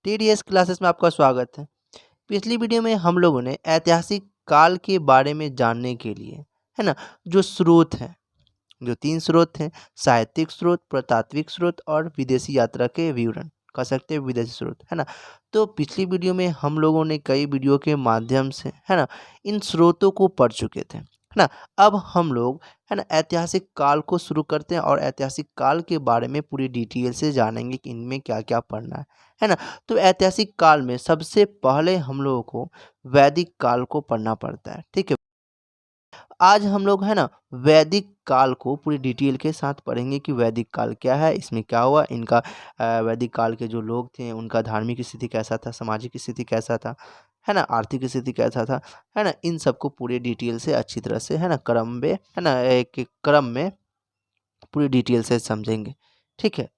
TDS classes में आपका स्वागत है। पिछली वीडियो में हम लोगों ने ऐतिहासिक काल के बारे में जानने के लिए, है ना, जो स्रोत हैं, जो 3 स्रोत हैं, साहित्यिक स्रोत, पुरातात्विक स्रोत और विदेशी यात्रा के विवरण, कह सकते हैं विदेशी स्रोत, है ना। तो पिछली वीडियो में हम लोगों ने कई वीडियो के माध्यम से, है ना, इन स्रोतों को पढ़ चुके थे, है ना। अब हम लोग, है ना, ऐतिहासिक काल को शुरू करते हैं और ऐतिहासिक काल के बारे में पूरी डिटेल से जानेंगे कि इनमें क्या-क्या पढ़ना है ना। तो ऐतिहासिक काल में सबसे पहले हम लोगों को वैदिक काल को पढ़ना पड़ता है, ठीक है। आज हम लोग, है ना, वैदिक काल को पूरी डिटेल के साथ पढ़ेंगे कि वैदिक काल क्या है, इसमें क्या हुआ, इनका वैदिक काल के जो लोग थे उनका धार्मिक स्थिति कैसा था, सामाजिक स्थिति कैसा था, है ना, आर्थिक स्थिति कैसा था, है ना। इन सबको पूरे डिटेल से अच्छी तरह से, है ना, क्रम में, है ना, एक क्रम में पूरी डिटेल से समझेंगे, ठीक है।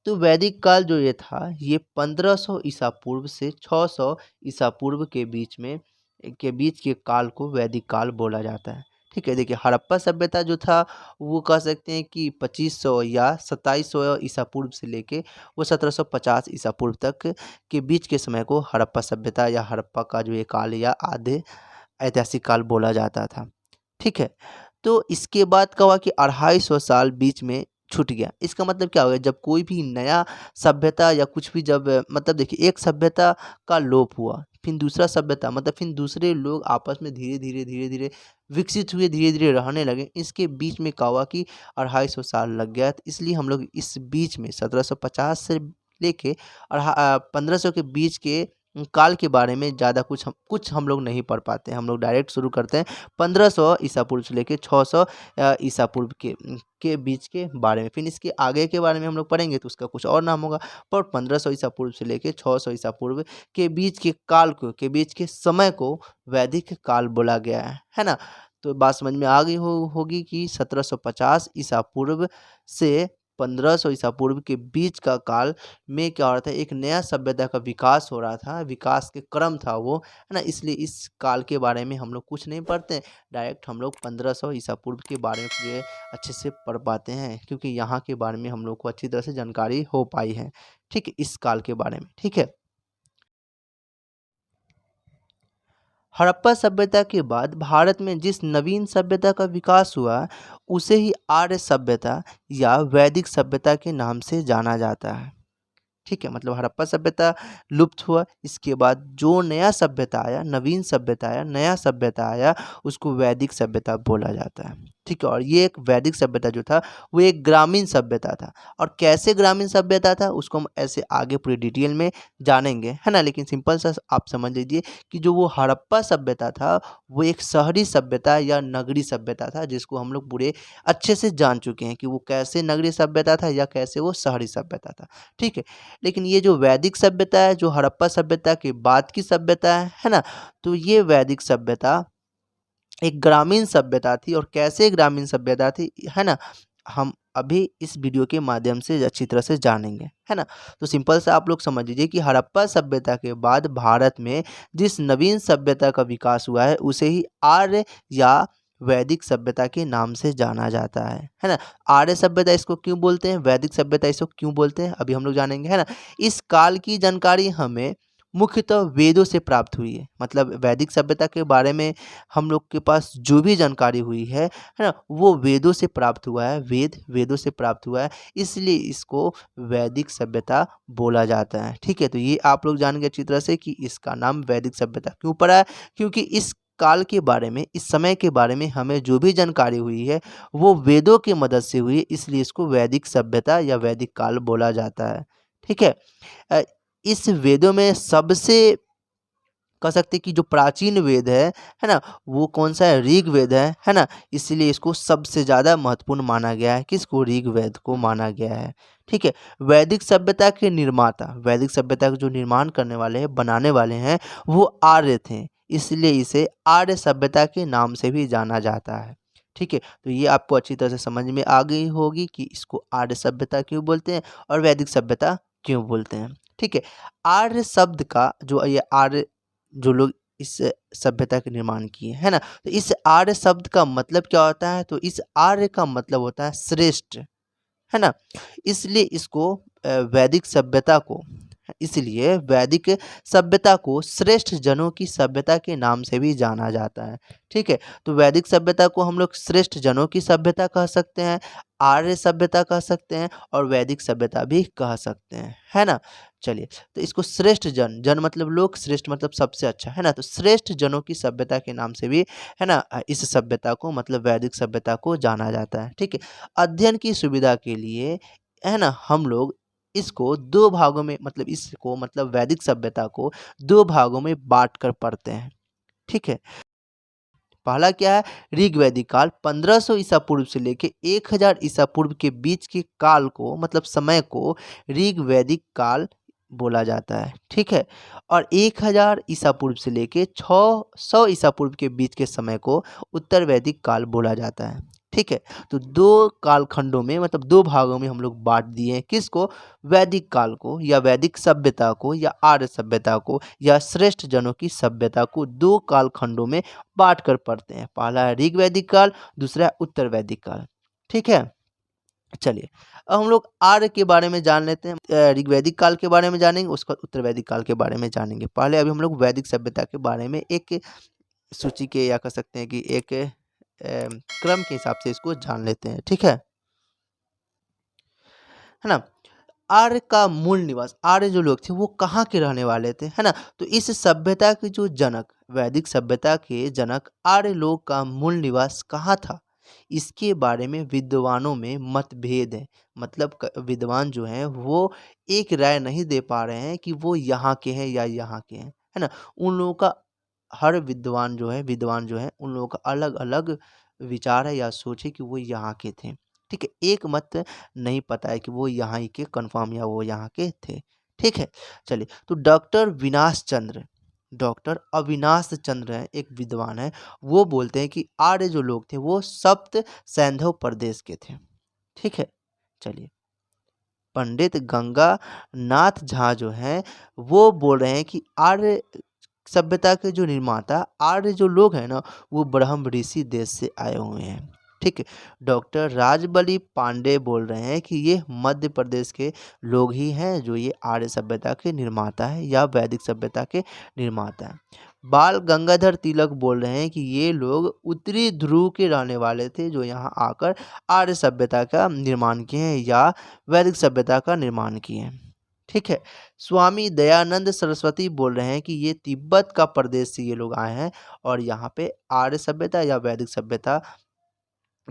तो वैदिक काल जो ये था, ये 1500 ईसा पूर्व से 600 ईसा पूर्व के बीच के काल को वैदिक काल बोला जाता है, ठीक है। देखिए, हड़प्पा सभ्यता जो था वो कह सकते हैं कि 2500 या 2700 ईसा पूर्व से लेके वो 1750 ईसा पूर्व तक के बीच के समय को हड़प्पा सभ्यता या हड़प्पा का जो ये काल या आधे ऐतिहासिक काल बोला जाता था, ठीक है। तो इसके बाद क्या हुआ कि 250 साल बीच में छूट गया। इसका मतलब क्या हो गया, जब कोई भी नया सभ्यता या कुछ भी जब मतलब देखिए, एक सभ्यता का लोप हुआ, फिर दूसरा सभ्यता मतलब फिर दूसरे लोग आपस में धीरे-धीरे विकसित हुए, धीरे-धीरे रहने लगे। इसके बीच में क्या हुआ कि 250 साल लग गया। तो इसलिए हम लोग इस बीच में 1750 से लेके 1500 के बीच के काल के बारे में ज़्यादा कुछ हम लोग नहीं पढ़ पाते हैं। हम लोग डायरेक्ट शुरू करते हैं 1500 ईसा पूर्व से लेके 600 ईसा पूर्व के बीच के बारे में। फिर इसके आगे के बारे में हम लोग पढ़ेंगे तो उसका कुछ और नाम होगा। पर 1500 ईसा पूर्व से लेके 600 ईसा पूर्व के बीच के काल को, के बीच के समय को वैदिक काल बोला गया है ना। तो बात समझ में आ गई होगी कि 1750 ईसा पूर्व से 1500 ईसा पूर्व के बीच का काल में क्या हो रहा था, एक नया सभ्यता का विकास हो रहा था, विकास के क्रम था वो, है ना। इसलिए इस काल के बारे में हम लोग कुछ नहीं पढ़ते हैं, डायरेक्ट हम लोग 1500 ईसा पूर्व के बारे में पूरे अच्छे से पढ़ पाते हैं, क्योंकि यहाँ के बारे में हम लोग को अच्छी तरह से जानकारी हो पाई है, ठीक है, इस काल के बारे में, ठीक है। हड़प्पा सभ्यता के बाद भारत में जिस नवीन सभ्यता का विकास हुआ, उसे ही आर्य सभ्यता या वैदिक सभ्यता के नाम से जाना जाता है, ठीक है। मतलब हड़प्पा सभ्यता लुप्त हुआ, इसके बाद जो नया सभ्यता आया, नवीन सभ्यता आया, नया सभ्यता आया, उसको वैदिक सभ्यता बोला जाता है, ठीक है। और ये एक वैदिक सभ्यता जो था वो एक ग्रामीण सभ्यता था। और कैसे ग्रामीण सभ्यता था उसको हम ऐसे आगे पूरी डिटेल में जानेंगे, है ना। लेकिन सिंपल सा आप समझ लीजिए कि जो वो हड़प्पा सभ्यता था वो एक शहरी सभ्यता या नगरी सभ्यता था, जिसको हम लोग पूरे अच्छे से जान चुके हैं कि वो कैसे नगरीय सभ्यता था या कैसे वो शहरी सभ्यता था, ठीक है। लेकिन ये जो वैदिक सभ्यता है, जो हड़प्पा सभ्यता के बाद की सभ्यता है ना, तो ये वैदिक सभ्यता एक ग्रामीण सभ्यता थी। और कैसे ग्रामीण सभ्यता थी, है ना, हम अभी इस वीडियो के माध्यम से अच्छी तरह से जानेंगे, है ना। तो सिंपल सा आप लोग समझ लीजिए कि हड़प्पा सभ्यता के बाद भारत में जिस नवीन सभ्यता का विकास हुआ है उसे ही आर्य या वैदिक सभ्यता के नाम से जाना जाता है ना। आर्य सभ्यता इसको क्यों बोलते हैं, वैदिक सभ्यता इसको क्यों बोलते हैं, अभी हम लोग जानेंगे, है ना। इस काल की जानकारी हमें मुख्यतः वेदों से प्राप्त हुई है। मतलब वैदिक सभ्यता के बारे में हम लोग के पास जो भी जानकारी हुई है ना, वो वेदों से प्राप्त हुआ है, वेदों से प्राप्त हुआ है, इसलिए इसको वैदिक सभ्यता बोला जाता है, ठीक है। तो ये आप लोग जान गए अच्छी तरह से कि इसका नाम वैदिक सभ्यता क्यों पड़ा है, क्योंकि इस काल के बारे में, इस समय के बारे में हमें जो भी जानकारी हुई है वो वेदों की मदद से हुई है, इसलिए इसको वैदिक सभ्यता या वैदिक काल बोला जाता है, ठीक है। अ, इस वेदों में सबसे कह सकते हैं कि जो प्राचीन वेद है ना, वो कौन सा है, ऋग्वेद है ना। इसलिए इसको सबसे ज़्यादा महत्वपूर्ण माना गया है, किसको, ऋग्वेद को माना गया है, ठीक है। वैदिक सभ्यता के निर्माता, वैदिक सभ्यता का जो निर्माण करने वाले हैं, बनाने वाले हैं, वो आर्य थे, इसलिए इसे आर्य सभ्यता के नाम से भी जाना जाता है, ठीक है। तो ये आपको अच्छी तरह से समझ में आ गई होगी कि इसको आर्य सभ्यता क्यों बोलते हैं और वैदिक सभ्यता क्यों बोलते हैं, ठीक है। आर्य शब्द का जो ये आर्य, जो लोग इस सभ्यता के निर्माण किए, है ना, तो इस आर्य शब्द का मतलब क्या होता है, तो इस आर्य का मतलब होता है श्रेष्ठ, है ना। इसलिए इसको वैदिक सभ्यता को इसलिए वैदिक सभ्यता को श्रेष्ठ जनों की सभ्यता के नाम से भी जाना जाता है। ठीक है, तो वैदिक सभ्यता को हम लोग श्रेष्ठ जनों की सभ्यता कह सकते हैं, आर्य सभ्यता कह सकते हैं और वैदिक सभ्यता भी कह सकते हैं, है ना। चलिए, तो इसको श्रेष्ठ जन, जन मतलब लोग, श्रेष्ठ मतलब सबसे अच्छा, है ना। तो श्रेष्ठ जनों की सभ्यता के नाम से भी, है ना, इस सभ्यता को मतलब वैदिक सभ्यता को जाना जाता है। ठीक है, अध्ययन की सुविधा के लिए, है ना, हम लोग इसको दो भागों में मतलब इसको मतलब वैदिक सभ्यता को दो भागों में बांट कर पढ़ते हैं। ठीक है, पहला क्या है, ऋग वैदिक काल 1500 ईसा पूर्व से लेके 1000 ईसा पूर्व के बीच के काल को मतलब समय को ऋग वैदिक काल बोला जाता है। ठीक है, और 1000 ईसा पूर्व से लेके 600 ईसा पूर्व के बीच के समय को उत्तर वैदिक काल बोला जाता है। ठीक है, तो दो कालखंडों में मतलब दो भागों में हम लोग बांट दिए हैं, किसको, वैदिक काल को या वैदिक सभ्यता को या आर्य सभ्यता को या श्रेष्ठ जनों की सभ्यता को दो कालखंडों में बांट कर पढ़ते हैं। पहला है ऋग वैदिक काल, दूसरा है उत्तर वैदिक काल। ठीक है, चलिए अब हम लोग आर्य के बारे में जान लेते हैं। ऋग वैदिक काल के बारे में जानेंगे, उसका उत्तर वैदिक काल के बारे में जानेंगे। पहले अभी हम लोग वैदिक सभ्यता के बारे में एक सूची के या कह सकते हैं कि एक क्रम के हिसाब से इसको जान लेते हैं। ठीक है ना। आर्य का मूल निवास, आर्य जो लोग थे वो कहाँ के रहने वाले थे, है ना। तो इस सभ्यता के जो जनक, वैदिक सभ्यता के जनक आर्य लोग का मूल निवास कहाँ था, इसके बारे में विद्वानों में मतभेद है। मतलब विद्वान जो हैं वो एक राय नहीं दे पा रहे हैं कि वो यहाँ के हैं या यहाँ के हैं, है ना। उन लोगों का हर विद्वान जो है उन लोगों का अलग अलग विचार है या सोच है कि वो यहाँ के थे। ठीक है, एक मत नहीं पता है कि वो यहाँ ही के कन्फर्म या वो यहाँ के थे। ठीक है, चलिए, तो डॉक्टर अविनाश चंद्र हैं, एक विद्वान है, वो बोलते हैं कि आर्य जो लोग थे वो सप्त सैंधव प्रदेश के थे। ठीक है, चलिए, पंडित गंगा नाथ झा जो हैं वो बोल रहे हैं कि आर्य सभ्यता के जो निर्माता आर्य जो लोग हैं ना वो ब्रह्म ऋषि देश से आए हुए हैं। ठीक है, डॉक्टर राजबली पांडे बोल रहे हैं कि ये मध्य प्रदेश के लोग ही हैं जो ये आर्य सभ्यता के निर्माता है या वैदिक सभ्यता के निर्माता है। बाल गंगाधर तिलक बोल रहे हैं कि ये लोग उत्तरी ध्रुव के रहने वाले थे जो यहाँ आकर आर्य सभ्यता का निर्माण किए हैं या वैदिक सभ्यता का निर्माण किए हैं। ठीक है, स्वामी दयानंद सरस्वती बोल रहे हैं कि ये तिब्बत का प्रदेश से ये लोग आए हैं और यहाँ पे आर्य सभ्यता या वैदिक सभ्यता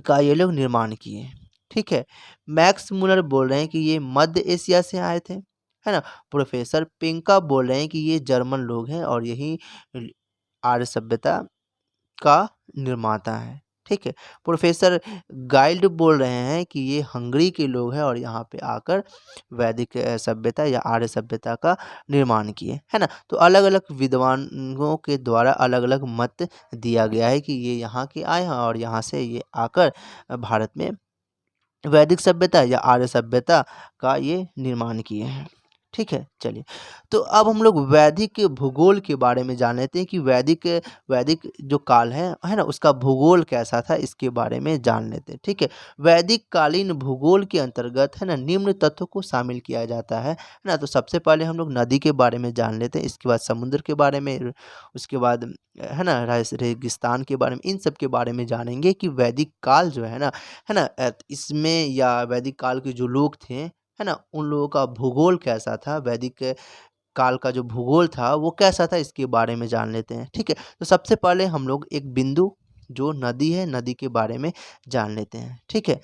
का ये लोग निर्माण किए हैं। ठीक है, मैक्स मुलर बोल रहे हैं कि ये मध्य एशिया से आए थे, है ना। प्रोफेसर पिंका बोल रहे हैं कि ये जर्मन लोग हैं और यही आर्य सभ्यता का निर्माता है। ठीक है, प्रोफेसर गाइल्ड बोल रहे हैं कि ये हंगरी के लोग हैं और यहाँ पे आकर वैदिक सभ्यता या आर्य सभ्यता का निर्माण किए, है ना। तो अलग अलग विद्वानों के द्वारा अलग अलग मत दिया गया है कि ये यहाँ के आए हैं और यहाँ से ये आकर भारत में वैदिक सभ्यता या आर्य सभ्यता का ये निर्माण किए हैं। ठीक है, चलिए, तो अब हम लोग वैदिक भूगोल के बारे में जान लेते हैं कि वैदिक वैदिक जो काल है ना, उसका भूगोल कैसा था इसके बारे में जान लेते हैं। ठीक है, वैदिक कालीन भूगोल के अंतर्गत, है ना, निम्न तत्वों को शामिल किया जाता है ना। तो सबसे पहले हम लोग नदी के बारे में जान लेते हैं, इसके बाद समुद्र के बारे में, उसके बाद है ना रेगिस्तान के बारे में, इन सब के बारे में जानेंगे कि वैदिक काल जो है ना इसमें या वैदिक काल के जो लोग थे, है ना, उन लोगों का भूगोल कैसा था, वैदिक काल का जो भूगोल था वो कैसा था, इसके बारे में जान लेते हैं। ठीक है, तो सबसे पहले हम लोग एक बिंदु जो नदी है, नदी के बारे में जान लेते हैं। ठीक है,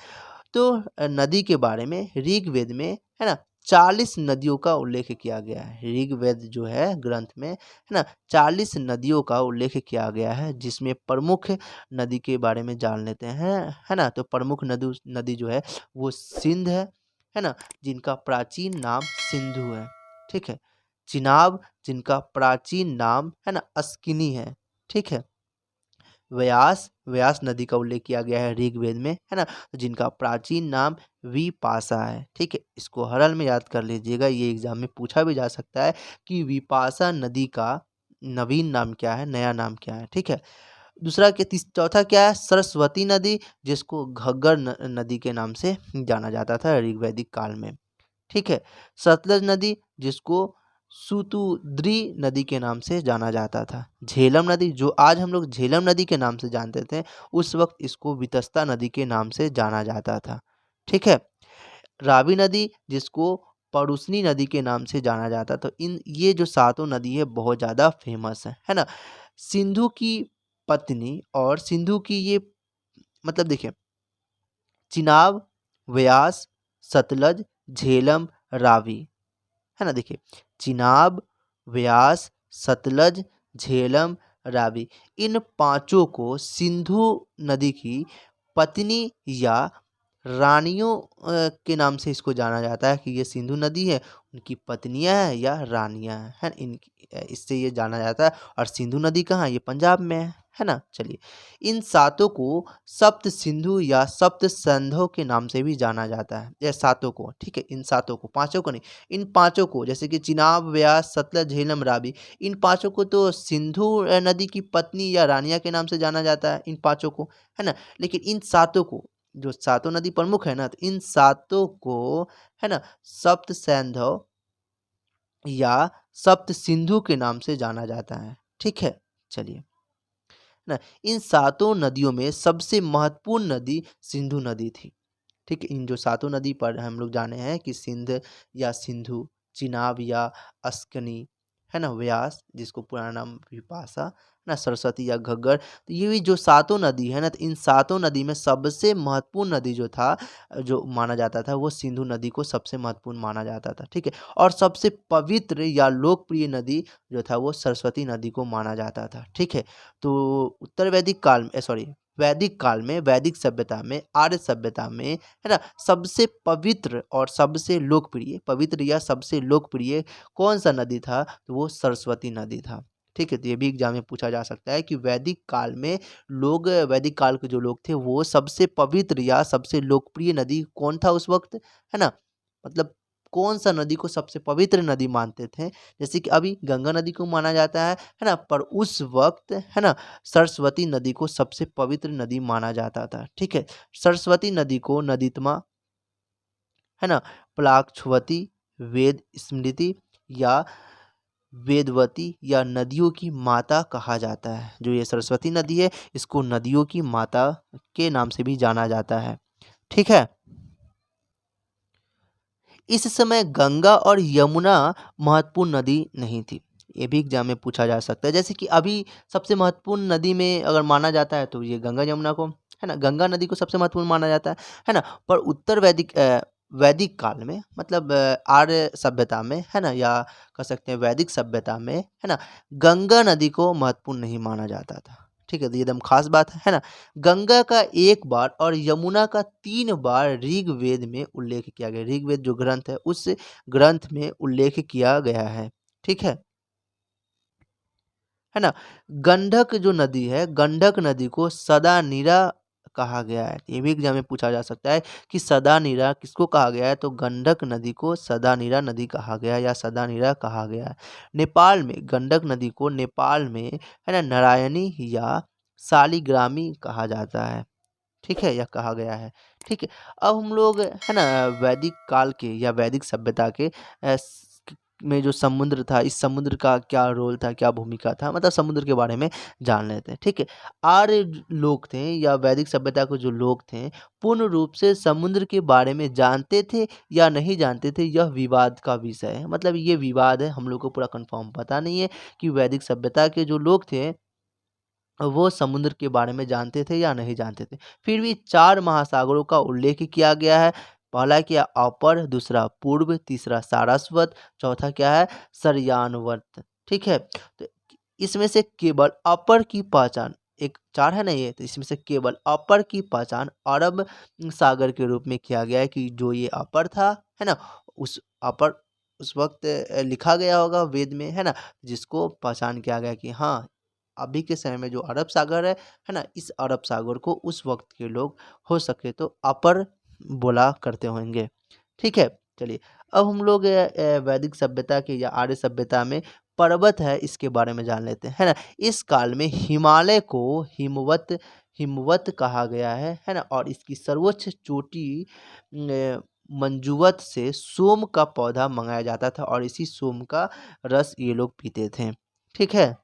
तो नदी के बारे में ऋग्वेद में, है ना, 40 नदियों का उल्लेख किया गया है। ऋग्वेद जो है ग्रंथ में, है ना, 40 नदियों का उल्लेख किया गया है, जिसमें प्रमुख नदी के बारे में जान लेते हैं, है ना। तो प्रमुख नदी नदी जो है वो सिंध है ना, जिनका प्राचीन नाम सिंधु है। ठीक है, चिनाब, जिनका प्राचीन नाम है ना अस्किनी है। ठीक है, व्यास, व्यास नदी का उल्लेख किया गया है ऋग्वेद में, है ना, जिनका प्राचीन नाम विपाशा है। ठीक है, इसको हरल में याद कर लीजिएगा, ये एग्जाम में पूछा भी जा सकता है कि विपाशा नदी का नवीन नाम क्या है, नया नाम क्या है। ठीक है, दूसरा के चौथा क्या है, सरस्वती नदी, जिसको घग्गर नदी के नाम से जाना जाता था ऋग्वैदिक काल में। ठीक है, सतलज नदी, जिसको सुतुद्री नदी के नाम से जाना जाता था। झेलम नदी, जो आज हम लोग झेलम नदी के नाम से जानते थे, उस वक्त इसको वितस्ता नदी के नाम से जाना जाता था। ठीक है। रावी नदी, जिसको परुसनी नदी के नाम से जाना जाता, तो इन ये जो सातों नदी है बहुत ज़्यादा फेमस है ना। सिंधु की पत्नी और सिंधु की ये, मतलब देखिए, चिनाब, व्यास, सतलज, झेलम, रावी, है ना। देखिए, चिनाब, व्यास, सतलज, झेलम, रावी, इन पांचों को सिंधु नदी की पत्नी या रानियों के नाम से इसको जाना जाता है कि ये सिंधु नदी है, उनकी पत्नियां हैं या रानियां हैं, है इनकी, इससे ये जाना जाता है। और सिंधु नदी कहाँ है? ये पंजाब में है ना। चलिए, इन सातों को सप्त सिंधु या सप्त संधों के नाम से भी जाना जाता है। ये सातों को, ठीक है, इन सातों को, पांचों को नहीं, इन पांचों को, जैसे कि चिनाब, व्यास, सतलज, झेलम, रावी, इन पांचों को तो सिंधु नदी की पत्नी या रानिया के नाम से जाना जाता है, इन पांचों को, है ना। लेकिन इन सातों को, जो सातों नदी प्रमुख है ना, तो इन सातों को, है ना, सप्त सैंधव या सप्त सिंधु के नाम से जाना जाता है। ठीक है। चलिए ना, इन सातों नदियों में सबसे महत्वपूर्ण नदी सिंधु नदी थी। ठीक है। इन जो सातों नदी पर हम लोग जाने हैं कि सिंध या सिंधु, चिनाब या अस्कनी, है ना, व्यास, जिसको पुराना नाम विपाशा, ना, सरस्वती या घग्गर, तो ये भी जो सातों नदी है ना, तो इन सातों नदी में सबसे महत्वपूर्ण नदी जो था, जो माना जाता था, वो सिंधु नदी को सबसे महत्वपूर्ण माना जाता था। ठीक है। और सबसे पवित्र या लोकप्रिय नदी जो था, वो सरस्वती नदी को माना जाता था। ठीक है। तो उत्तर वैदिक काल में, सॉरी, वैदिक काल में, वैदिक सभ्यता में, आर्य सभ्यता में, है ना, सबसे पवित्र और सबसे लोकप्रिय, पवित्र या सबसे लोकप्रिय कौन सा नदी था? तो वो सरस्वती नदी था। ठीक है। तो ये भी एग्जाम में पूछा जा सकता है कि वैदिक काल में लोग, वैदिक काल के जो लोग थे, वो सबसे पवित्र या सबसे लोकप्रिय नदी कौन था उस वक्त, है ना। मतलब कौन सा नदी को सबसे पवित्र नदी मानते थे? जैसे कि अभी गंगा नदी को माना जाता है ना, पर उस वक्त, है ना, सरस्वती नदी को सबसे पवित्र नदी माना जाता था। ठीक है। सरस्वती नदी को नदीतमा, है ना, प्लाक्षवती, वेद स्मृति या वेदवती या नदियों की माता कहा जाता है। जो ये सरस्वती नदी है, इसको नदियों की माता के नाम से भी जाना जाता है। ठीक है। इस समय गंगा और यमुना महत्वपूर्ण नदी नहीं थी। ये भी एग्जाम में पूछा जा सकता है। जैसे कि अभी सबसे महत्वपूर्ण नदी में अगर माना जाता है तो ये गंगा यमुना को, है ना, गंगा नदी को सबसे महत्वपूर्ण माना जाता है ना। पर उत्तर वैदिक काल में, मतलब आर्य सभ्यता में, है ना, या कह सकते हैं वैदिक सभ्यता में, है ना, गंगा नदी को महत्वपूर्ण नहीं माना जाता था। ठीक है। तो ये एकदम खास बात है ना। गंगा का एक बार और यमुना का 3 बार ऋग्वेद में उल्लेख किया गया। ऋग्वेद जो ग्रंथ है, उस ग्रंथ में उल्लेख किया गया है। ठीक है ना। गंडक जो नदी है, गंडक नदी को सदा नीरा कहा गया है। ये भी एग्जाम में पूछा जा सकता है कि सदा नीरा किसको कहा गया है? तो गंडक नदी को सदा नीरा नदी कहा गया या सदा नीरा कहा गया है। नेपाल में गंडक नदी को, नेपाल में, है ना, नारायणी या शालिग्रामी कहा जाता है। ठीक है, या कहा गया है। ठीक है। अब हम लोग, है ना, वैदिक काल के या वैदिक सभ्यता के में जो समुद्र था, इस समुद्र का क्या रोल था, क्या भूमिका था, मतलब समुद्र के बारे में जान लेते हैं। ठीक है। आर्य लोग थे या वैदिक सभ्यता के जो लोग थे, पूर्ण रूप से समुद्र के बारे में जानते थे या नहीं जानते थे, यह विवाद का विषय है। मतलब ये विवाद है, हम लोग को पूरा कंफर्म पता नहीं है कि वैदिक सभ्यता के जो लोग थे, वो समुद्र के बारे में जानते थे या नहीं जानते थे। फिर भी 4 महासागरों का उल्लेख किया गया है। पहला क्या? अपर, दूसरा पूर्व, तीसरा सारस्वत, चौथा क्या है? सरयानवर्त। ठीक है। तो इसमें से केवल अपर की पहचान, एक 4 है ना ये, तो इसमें से केवल अपर की पहचान अरब सागर के रूप में किया गया है कि जो ये अपर था, है ना, उस अपर उस वक्त लिखा गया होगा वेद में, है ना, जिसको पहचान किया गया कि हाँ, अभी के समय में जो अरब सागर है ना, इस अरब सागर को उस वक्त के लोग हो सके तो अपर बोला करते होंगे। ठीक है। चलिए, अब हम लोग वैदिक सभ्यता के या आर्य सभ्यता में पर्वत है, इसके बारे में जान लेते हैं, है ना। इस काल में हिमालय को हिमवत हिमवत कहा गया है ना, और इसकी सर्वोच्च चोटी मंजुवत से सोम का पौधा मंगाया जाता था और इसी सोम का रस ये लोग पीते थे। ठीक है।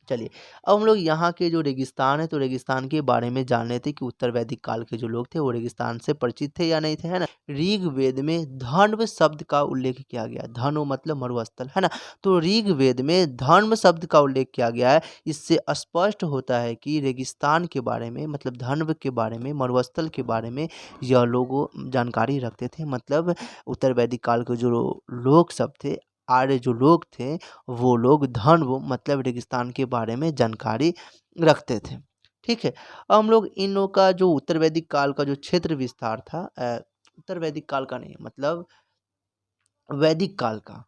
चलिए, अब हम लोग यहाँ के जो रेगिस्तान है, तो रेगिस्तान के बारे में जान लेते हैं कि उत्तर वैदिक काल के जो लोग थे वो रेगिस्तान से परिचित थे या नहीं थे, है ना। ऋग्वेद में धर्म शब्द का उल्लेख किया गया है। धर्म मतलब मरुस्थल, है ना। तो ऋग्वेद में धर्म शब्द का उल्लेख किया गया है। इससे स्पष्ट होता है कि रेगिस्तान के बारे में, मतलब धर्म के बारे में, मरुस्थल के बारे में यह लोग जानकारी रखते थे। मतलब उत्तर वैदिक काल के जो लोग सब थे, आर्य जो लोग थे, वो लोग धर्म मतलब रेगिस्तान के बारे में जानकारी रखते थे। ठीक है। अब हम लोग इन लोग का जो उत्तर वैदिक काल का जो क्षेत्र विस्तार था, उत्तर वैदिक काल का नहीं, मतलब वैदिक काल का,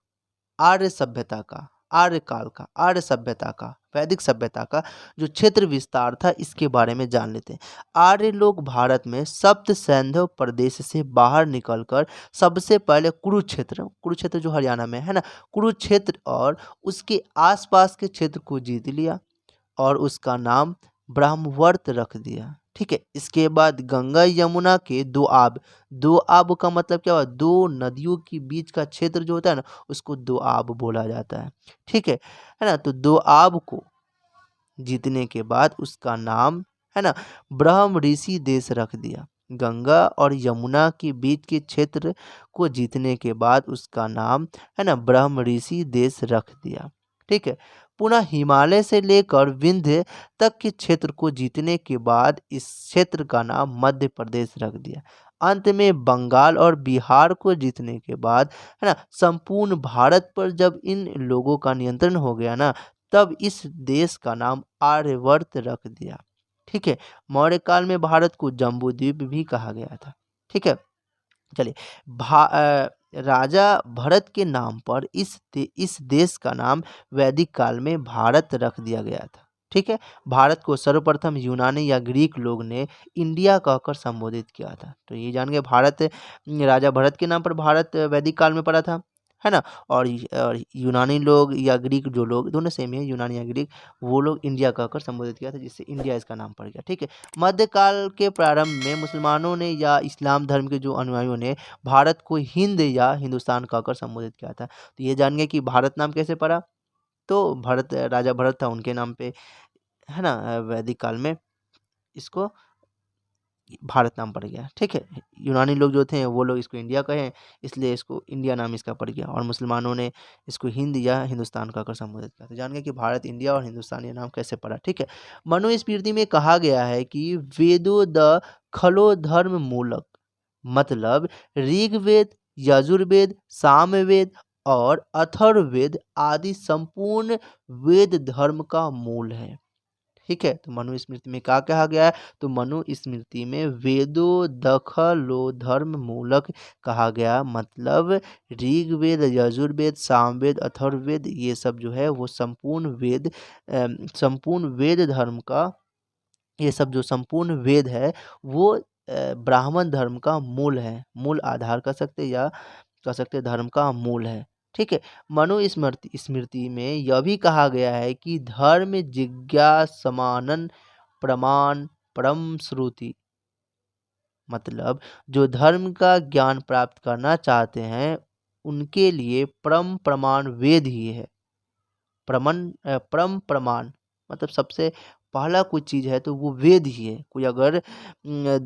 आर्य सभ्यता का, आर्य काल का, आर्य सभ्यता का, वैदिक सभ्यता का जो क्षेत्र विस्तार था, इसके बारे में जान लेते हैं। आर्य लोग भारत में सप्त सैंधव प्रदेश से बाहर निकलकर सबसे पहले कुरुक्षेत्र, कुरुक्षेत्र जो हरियाणा में है ना, कुरुक्षेत्र और उसके आसपास के क्षेत्र को जीत लिया और उसका नाम ब्रह्मवर्त रख दिया। ठीक है। इसके बाद गंगा यमुना के दो आब, दो आब का मतलब क्या हुआ, दो नदियों के बीच का क्षेत्र जो होता है ना, उसको दो आब बोला जाता है। ठीक है ना। तो दो आब को जीतने के बाद उसका नाम, है ना, ब्रह्म ऋषि देश रख दिया। गंगा और यमुना के बीच के क्षेत्र को जीतने के बाद उसका नाम, है ना, ब्रह्म ऋषि देश रख दिया। ठीक है। पुनः हिमालय से लेकर विंध्य तक के क्षेत्र को जीतने के बाद इस क्षेत्र का नाम मध्य प्रदेश रख दिया। अंत में बंगाल और बिहार को जीतने के बाद, है ना, संपूर्ण भारत पर जब इन लोगों का नियंत्रण हो गया ना, तब इस देश का नाम आर्यवर्त रख दिया। ठीक है। मौर्य काल में भारत को जम्बूद्वीप भी कहा गया था। ठीक है। चलिए, राजा भरत के नाम पर इस देश का नाम वैदिक काल में भारत रख दिया गया था। ठीक है। भारत को सर्वप्रथम यूनानी या ग्रीक लोग ने इंडिया कहकर संबोधित किया था। तो ये जान गए, भारत राजा भरत के नाम पर भारत वैदिक काल में पड़ा था, है ना। और यूनानी लोग या ग्रीक जो लोग, दोनों सेम है, यूनानी या ग्रीक, वो लोग इंडिया कहकर संबोधित किया था, जिससे इंडिया इसका नाम पड़ गया। ठीक है। मध्यकाल के प्रारंभ में मुसलमानों ने या इस्लाम धर्म के जो अनुयायियों ने भारत को हिंद या हिंदुस्तान कहकर संबोधित किया था। तो ये जान गए कि भारत नाम कैसे पड़ा, तो भरत, राजा भरत था उनके नाम पे, है ना, वैदिक काल में इसको भारत नाम पड़ गया। ठीक है। यूनानी लोग जो थे वो लोग इसको इंडिया कहे, इसलिए इसको इंडिया नाम इसका पड़ गया, और मुसलमानों ने इसको हिंद या हिंदुस्तान कहकर संबोधित किया। तो जान गए कि भारत, इंडिया और हिंदुस्तान ये नाम कैसे पड़ा। ठीक है। मनुस्मृति में कहा गया है कि वेदो द खलो धर्म मूलक, मतलब ऋग्वेद, यजुर्वेद, सामवेद और अथर्ववेद आदि संपूर्ण वेद धर्म का मूल है। ठीक है। तो मनुस्मृति में क्या कहा गया है, तो मनुस्मृति में वेदो दखलो धर्म मूलक कहा गया, मतलब ऋग्वेद, यजुर्वेद, सामवेद, अथर्ववेद ये सब जो है वो संपूर्ण वेद, संपूर्ण वेद धर्म का, ये सब जो संपूर्ण वेद है वो ब्राह्मण धर्म का मूल है, मूल आधार कह सकते हैं, या कह सकते हैं धर्म का मूल है। ठीक है। मनुस्मृति स्मृति में यह भी कहा गया है कि धर्म जिज्ञासमानन प्रमाण परम श्रुति, मतलब जो धर्म का ज्ञान प्राप्त करना चाहते हैं उनके लिए परम प्रमाण वेद ही है। परम प्रमाण मतलब सबसे पहला कोई चीज़ है तो वो वेद ही है। कोई अगर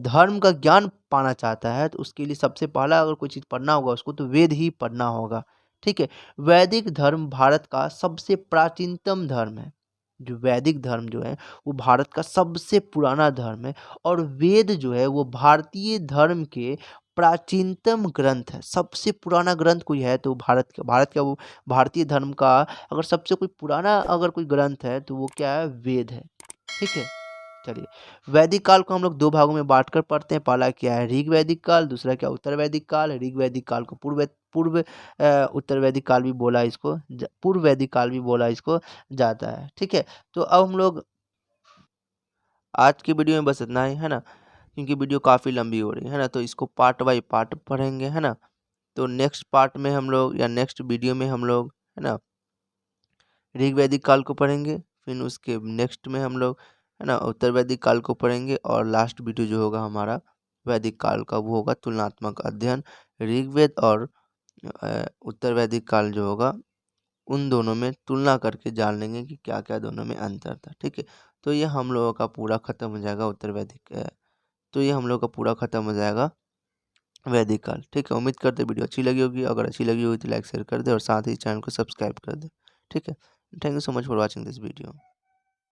धर्म का ज्ञान पाना चाहता है तो उसके लिए सबसे पहला अगर कोई चीज़ पढ़ना होगा उसको, तो वेद ही पढ़ना होगा। ठीक है। वैदिक धर्म भारत का सबसे प्राचीनतम धर्म है। जो वैदिक धर्म जो है वो भारत का सबसे पुराना धर्म है, और वेद जो है वो भारतीय धर्म के प्राचीनतम ग्रंथ है। सबसे पुराना ग्रंथ कोई है तो भारत का वो भारतीय धर्म का अगर सबसे कोई पुराना अगर कोई ग्रंथ है तो वो क्या है, वेद है। ठीक है। चलिए, वैदिक काल को हम लोग दो भागों में बांट कर पढ़ते हैं। पहला क्या है, ऋग वैदिक काल, दूसरा क्या, उत्तर वैदिक काल। ऋग वैदिक काल को पूर्व उत्तर वैदिक काल भी बोला इसको, पूर्व वैदिक काल भी बोला इसको जाता है। ठीक है। तो अब हम लोग आज की वीडियो में बस इतना ही, है ना, क्योंकि वीडियो काफ़ी लंबी हो रही है ना, तो इसको पार्ट बाय पार्ट पढ़ेंगे, है ना। तो नेक्स्ट पार्ट में हम लोग या नेक्स्ट वीडियो में हम लोग, है ना, ऋग वैदिक काल को पढ़ेंगे, फिर उसके नेक्स्ट में हम लोग, है ना, उत्तर वैदिक काल को पढ़ेंगे, और लास्ट वीडियो जो होगा हमारा वैदिक काल का, वो होगा तुलनात्मक अध्ययन। ऋग्वेद और उत्तर वैदिक काल जो होगा, उन दोनों में तुलना करके जान लेंगे कि क्या क्या दोनों में अंतर था। ठीक है, तो ये हम लोगों का पूरा खत्म हो जाएगा उत्तर वैदिक तो ये हम लोग का पूरा खत्म हो जाएगा वैदिक काल। ठीक है, उम्मीद करते वीडियो अच्छी लगी होगी। अगर अच्छी लगी होगी तो लाइक शेयर कर दे और साथ ही चैनल को सब्सक्राइब कर दे। ठीक है, thank you so much for watching this video.